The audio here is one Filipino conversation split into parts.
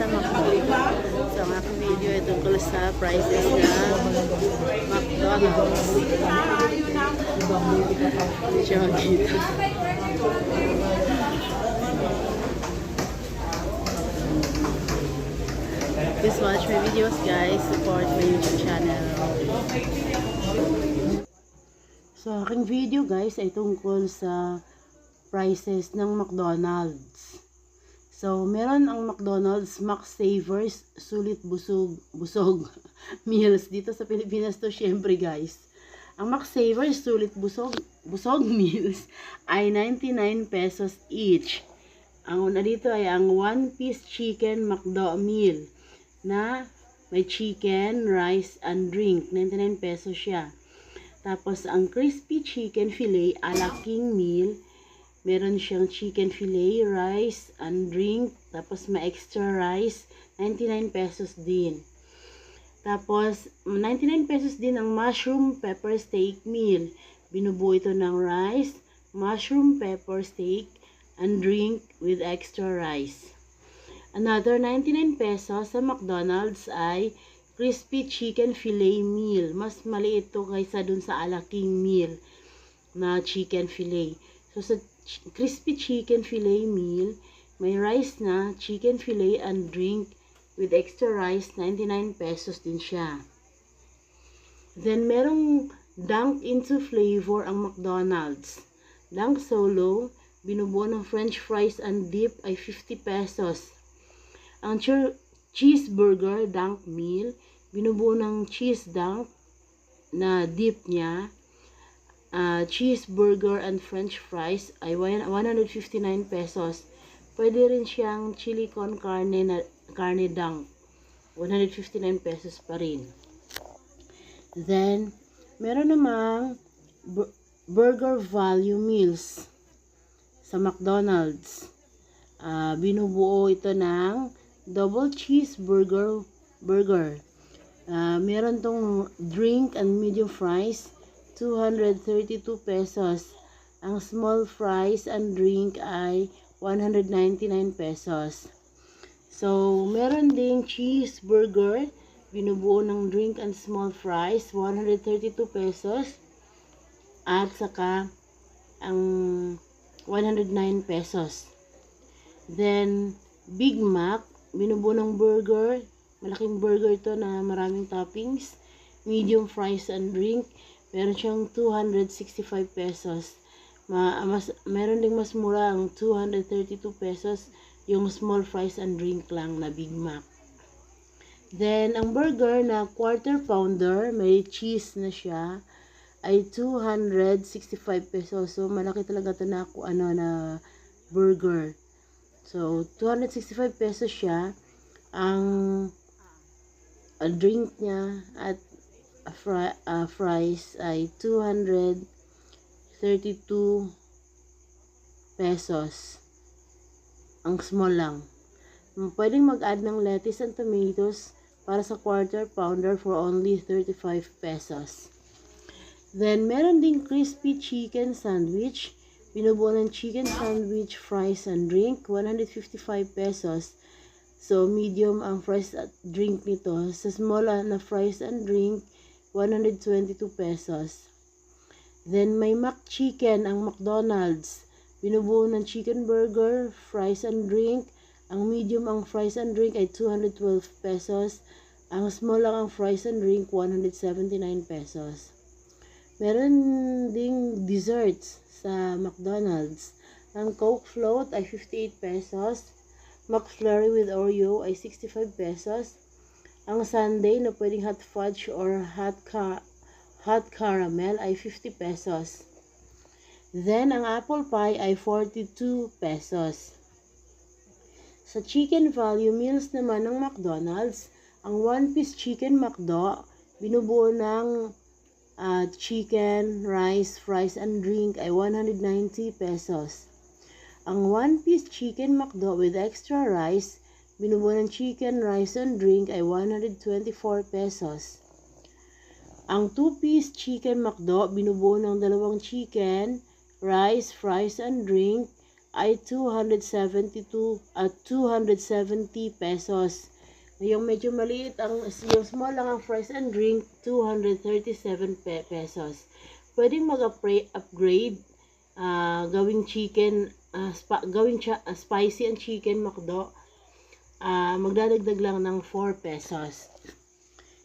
sa McDo. So, ang aking video ay tungkol sa prices na McDonald's. Jogging. Please watch my videos, guys. Support my YouTube channel. So, aking video, guys, ay tungkol sa prices ng McDonald's. So, meron ang McDonald's Max Savers Sulit Busog Meals. Dito sa Pilipinas to, syempre, guys. Ang Max Savers Sulit Busog Meals ay 99 pesos each. Ang una dito ay ang 1-piece chicken McDo meal na may chicken, rice, and drink. 99 pesos siya. Tapos, ang crispy chicken fillet a la king meal, meron siyang chicken fillet, rice, and drink. Tapos, may extra rice, 99 pesos din. Tapos, 99 pesos din ang mushroom pepper steak meal. Binubuo ito ng rice, mushroom pepper steak, and drink with extra rice. Another 99 pesos sa McDonald's ay crispy chicken fillet meal. Mas maliit ito kaysa dun sa a la king meal na chicken fillet. So, sa crispy chicken fillet meal, may rice na, chicken fillet, and drink with extra rice, 99 pesos din siya. Then, merong dunk into flavor ang McDonald's. Dunk solo, binubuo ng french fries and dip ay 50 pesos. Ang cheeseburger dunk meal, binubuo ng cheese dunk na dip niya, cheeseburger and french fries ay 159 pesos. Pwede rin siyang chili con carne dunk, 159 pesos pa rin. Then, meron namang burger value meals sa McDonald's. Binubuo ito ng double cheeseburger burger. Meron tong drink and medium fries, 232 pesos. Ang small fries and drink ay 199 pesos. So, meron ding cheeseburger, binubuo ng drink and small fries, 132 pesos. At saka, ang 109 pesos. Then, Big Mac, binubuo ng burger, malaking burger to na maraming toppings, medium fries and drink, meron siyang 265 pesos. Meron ding mas mura ang 232 pesos, yung small fries and drink lang na Big Mac. Then, ang burger na quarter pounder, may cheese na siya, ay 265 pesos. So, malaki talaga ito na na burger. So, 265 pesos siya. Ang drink niya at fries ay 232 pesos. Ang small lang. Pwedeng mag-add ng lettuce and tomatoes para sa quarter pounder for only 35 pesos. Then, meron ding crispy chicken sandwich. Binubuo ng chicken sandwich, fries, and drink, 155 pesos. So, medium ang fries at drink nito. Sa small na fries and drink, 122 pesos. Then, may McChicken ang McDonald's. Binubuo ng chicken burger, fries, and drink. Ang medium ang fries and drink ay 212 pesos. Ang small lang ang fries and drink, 179 pesos. Meron ding desserts sa McDonald's. Ang Coke float ay 58 pesos. McFlurry with Oreo ay 65 pesos. Ang sundae na pwedeng hot fudge or hot caramel ay 50 pesos. Then, ang apple pie ay 42 pesos. Sa chicken value meals naman ng McDonald's, ang 1-piece chicken McDo, binubuo ng chicken, rice, fries, and drink ay 190 pesos. Ang 1-piece chicken McDo with extra rice, binubuo ng chicken, rice, and drink ay 124 pesos. Ang 2-piece chicken McDo, binubuo ng dalawang chicken, rice, fries, and drink ay 270 pesos. Yung medyo maliit, yung small lang ang fries and drink, 237 pesos. Pwedeng mag-upgrade, gawing chicken, spicy and chicken McDo. Magdadagdag lang ng 4 pesos.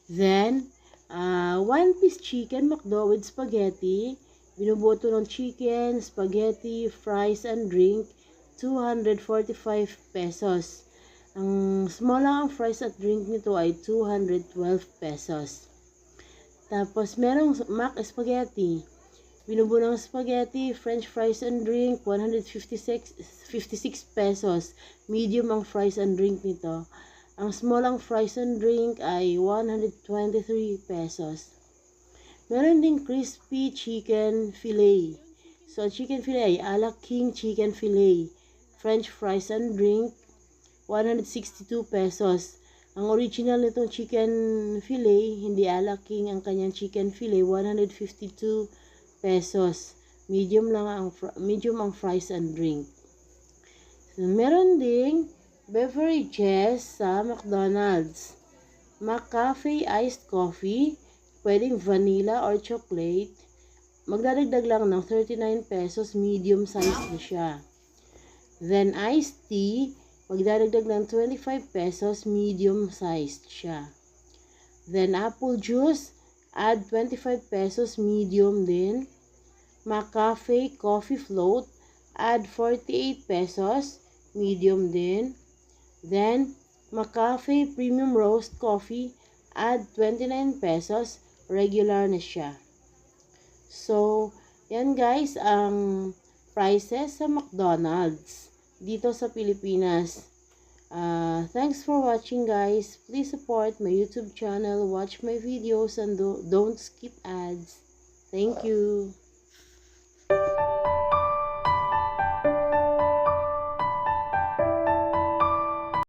Then, 1 piece chicken McDo with spaghetti. Binubuto ng chicken, spaghetti, fries, and drink, 245 pesos. Ang small lang ang fries at drink nito ay 212 pesos. Tapos, merong Mac Spaghetti. Binubuo ng spaghetti, french fries, and drink, 156 pesos. Medium ang fries and drink nito. Ang small ang fries and drink ay 123 pesos. Meron ding crispy chicken fillet. So, chicken fillet ay ala king chicken fillet. French fries and drink, 162 pesos. Ang original nitong chicken fillet, hindi ala king ang kanyang chicken fillet, 152 pesos. Medium ang fries and drink. So, meron ding beverages sa McDonald's. McCafe iced coffee, pwedeng vanilla or chocolate. Magdadagdag lang ng 39 pesos, medium size na siya. Then iced tea, magdadagdag ng 25 pesos, medium sized siya. Then apple juice, add 25 pesos, medium din. McCafe coffee float, add 48 pesos, medium din. Then McCafe premium roast coffee, add 29 pesos, regular na siya. So, yan guys ang prices sa McDonald's dito sa Pilipinas. Thanks for watching guys. Please support my YouTube channel, watch my videos, and don't skip ads. Thank you.